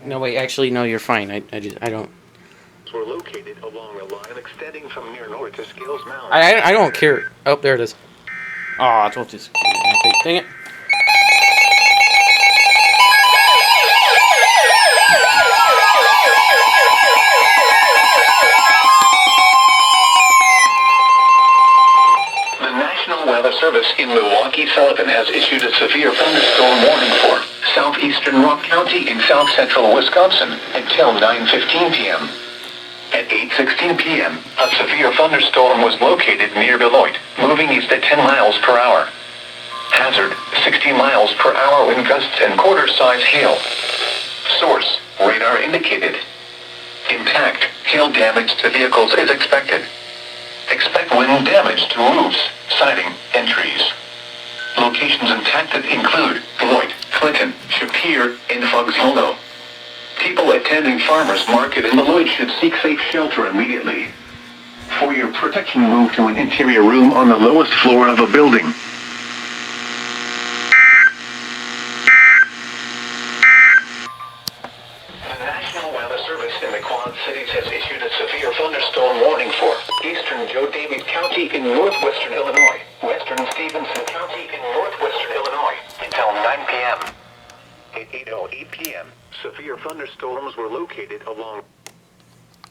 No, wait, actually, no, you're fine. I don't. Were located along a line extending from near north to Scales Mound. I don't care. Oh, there it is. Oh, it's supposed to. Dang it. The National Weather Service in Milwaukee-Sullivan has issued a severe thunderstorm warning for southeastern Rock County in south-central Wisconsin until 9:15 p.m. At 8:16 p.m., a severe thunderstorm was located near Beloit, moving east at 10 miles per hour. Hazard, 60 miles per hour wind gusts and quarter-size hail. Source, radar indicated. Impact, hail damage to vehicles is expected. Expect wind damage to roofs, siding, and trees. Locations impacted include Beloit, Clinton, Shapiro, and Fuggs Hollow. People attending farmers market in Beloit should seek safe shelter immediately. For your protection, move to an interior room on the lowest floor of a building. The National Weather Service in the Quad Cities has issued a severe thunderstorm warning for eastern Joe Daviess County in northwestern Illinois, western Stevenson County in northwestern Illinois, until 9 p.m. At 8:08 p.m., severe thunderstorms were located along